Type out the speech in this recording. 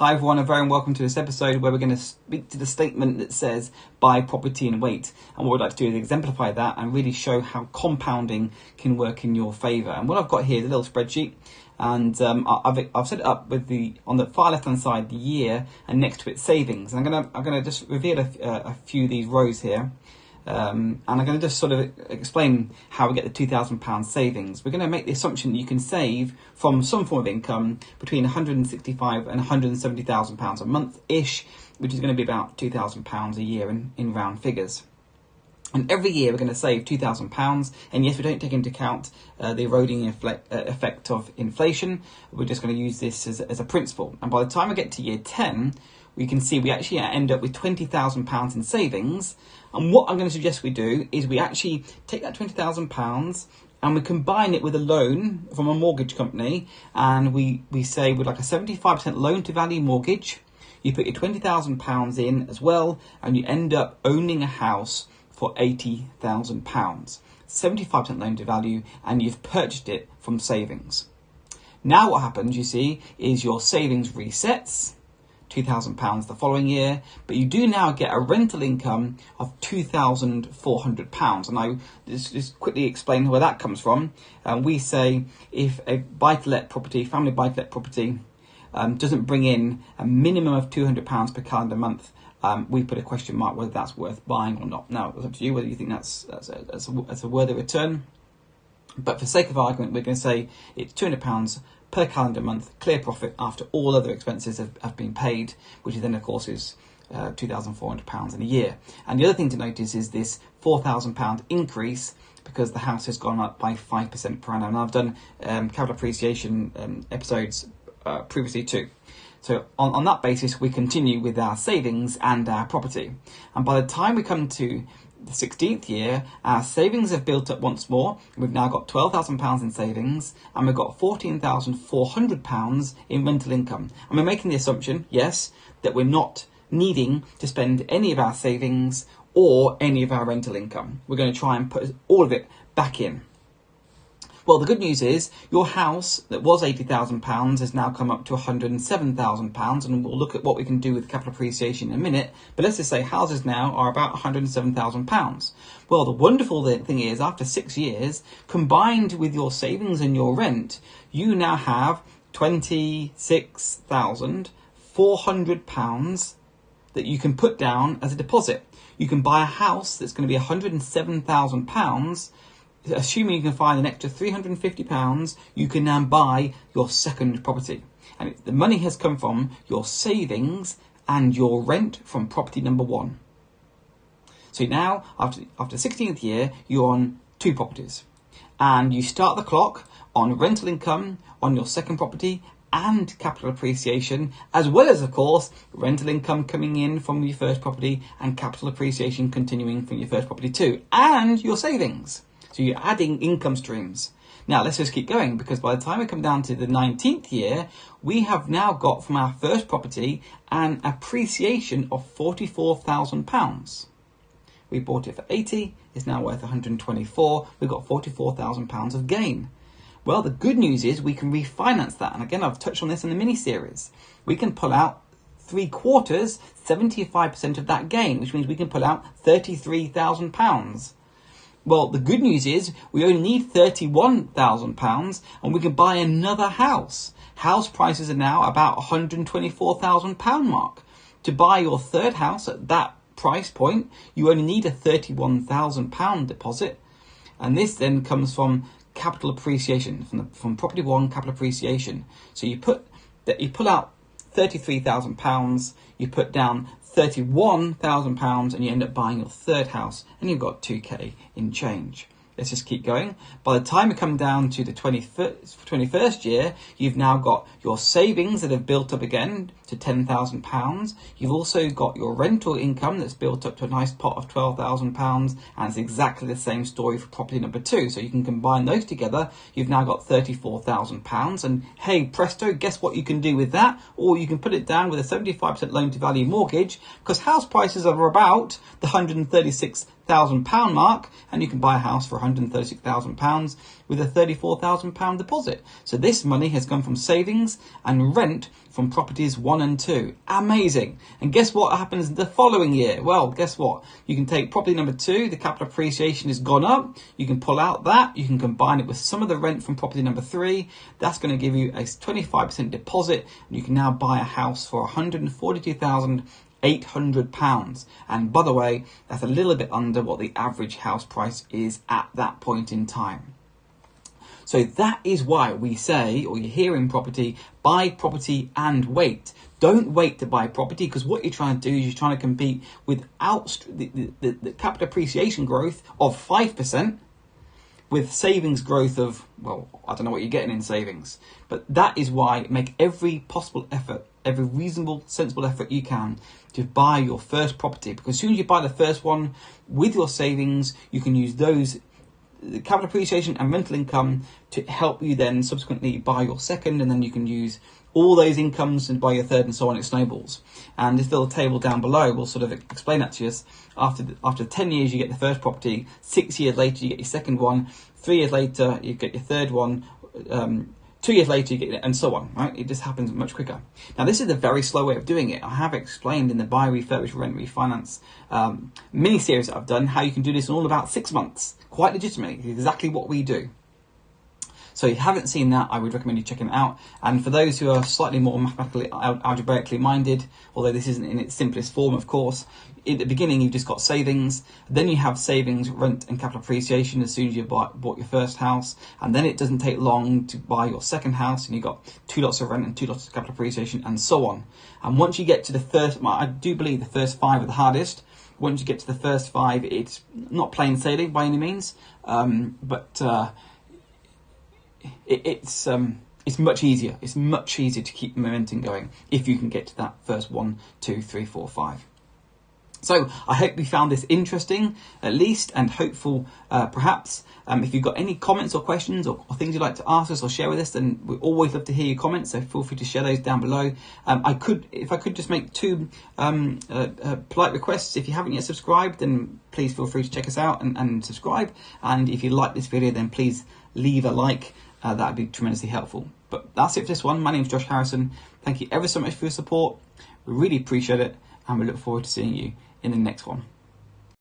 Hi everyone, and very welcome to this episode where we're going to speak to the statement that says buy property and wait. And what we'd like to do is exemplify that and really show how compounding can work in your favour. And what I've got here is a little spreadsheet, and I've set it up with on the far left hand side the year, and next to it savings. And I'm gonna just reveal a few of these rows here. And I'm going to just sort of explain how we get the £2,000 savings. We're going to make the assumption that you can save from some form of income between £165,000 and £170,000 a month-ish, which is going to be about £2,000 a year in round figures. And every year we're going to save £2,000, and yes, we don't take into account the eroding effect of inflation. We're just going to use this as a principle. And by the time we get to year 10, we can see we actually end up with £20,000 in savings. And what I'm going to suggest we do is we actually take that £20,000 and we combine it with a loan from a mortgage company, and we say with like a 75% loan to value mortgage, you put your £20,000 in as well, and you end up owning a house for £80,000. 75% loan to value, and you've purchased it from savings. Now what happens, you see, is your savings resets, £2,000 the following year, but you do now get a rental income of £2,400. And I just quickly explain where that comes from. We say if a buy-to-let property, family buy-to-let property, doesn't bring in a minimum of £200 per calendar month, we put a question mark whether that's worth buying or not. Now, it's up to you whether you think that's a worthy return. But for sake of argument, we're going to say it's £200 per calendar month, clear profit after all other expenses have been paid, which then of course is £2,400 in a year. And the other thing to notice is this £4,000 increase because the house has gone up by 5% per annum. And I've done capital appreciation episodes previously too. So on that basis, we continue with our savings and our property. And by the time we come to the 16th year, our savings have built up once more. We've now got £12,000 in savings, and we've got £14,400 in rental income. And we're making the assumption, yes, that we're not needing to spend any of our savings or any of our rental income. We're going to try and put all of it back in. Well, the good news is your house that was £80,000 has now come up to £107,000, and we'll look at what we can do with capital appreciation in a minute. But let's just say houses now are about £107,000. Well, the wonderful thing is, after 6 years, combined with your savings and your rent, you now have £26,400 that you can put down as a deposit. You can buy a house that's going to be £107,000. Assuming you can find an extra £350, you can now buy your second property. And the money has come from your savings and your rent from property number one. So now, after the 16th year, you're on 2 properties. And you start the clock on rental income on your second property and capital appreciation, as well as, of course, rental income coming in from your first property and capital appreciation continuing from your first property too, and your savings. So you're adding income streams. Now let's just keep going, because by the time we come down to the 19th year, we have now got from our first property an appreciation of £44,000. We bought it for 80, it's now worth 124. We've got £44,000 of gain. Well, the good news is we can refinance that. And again, I've touched on this in the mini-series. We can pull out 3/4, 75% of that gain, which means we can pull out £33,000. Well, the good news is we only need £31,000 and we can buy another house. House prices are now about £124,000 mark. To buy your third house at that price point, you only need a £31,000 deposit. And this then comes from capital appreciation, from property one capital appreciation. So you pull out £33,000, you put down £31,000, and you end up buying your third house, and you've got 2k in change. Let's just keep going. By the time we come down to the 21st year, you've now got your savings that have built up again to £10,000. You've also got your rental income that's built up to a nice pot of £12,000, and it's exactly the same story for property number 2. So you can combine those together. You've now got £34,000, and hey, presto, guess what you can do with that? Or you can put it down with a 75% loan to value mortgage, because house prices are about the £136,000 £136,000 mark, and you can buy a house for £136,000 with a £34,000 deposit. So this money has come from savings and rent from properties 1 and 2. Amazing. And guess what happens the following year? Well, guess what? You can take property number 2, the capital appreciation has gone up. You can pull out that. You can combine it with some of the rent from property number 3. That's going to give you a 25% deposit. And you can now buy a house for £142,800. And by the way, that's a little bit under what the average house price is at that point in time. So that is why we say, or you hear in property, buy property and wait. Don't wait to buy property, because what you're trying to do is you're trying to compete with the capital appreciation growth of 5% with savings growth of, well, I don't know what you're getting in savings. But that is why make every possible effort, every reasonable, sensible effort you can to buy your first property. Because as soon as you buy the first one with your savings, you can use those, the capital appreciation and rental income, to help you then subsequently buy your second, and then you can use all those incomes and buy your third, and so on. It snowballs. And this little table down below will sort of explain that to us. After 10 years you get the first property, 6 years later you get your second one, 3 years later you get your third one, 2 years later you get it, and so on, right? It just happens much quicker. Now this is a very slow way of doing it. I have explained in the buy, refurbish, rent, refinance mini series that I've done how you can do this in all about 6 months, quite legitimately. It's exactly what we do. So if you haven't seen that, I would recommend you checking it out. And for those who are slightly more mathematically, algebraically minded, although this isn't in its simplest form, of course, in the beginning you've just got savings, then you have savings, rent and capital appreciation as soon as you bought your first house, and then it doesn't take long to buy your second house, and you've got 2 lots of rent and 2 lots of capital appreciation, and so on. And once you get to the first, I do believe the first 5 are the hardest. Once you get to the first 5, it's not plain sailing by any means, but it's much easier. It's much easier to keep momentum going if you can get to that first 1, 2, 3, 4, 5. So I hope you found this interesting, at least, and hopeful, perhaps. If you've got any comments or questions or things you'd like to ask us or share with us, then we always love to hear your comments. So feel free to share those down below. If I could just make 2 polite requests. If you haven't yet subscribed, then please feel free to check us out and subscribe. And if you like this video, then please leave a like. That would be tremendously helpful. But that's it for this one. My name's Josh Harrison. Thank you ever so much for your support. We really appreciate it, and we look forward to seeing you in the next one.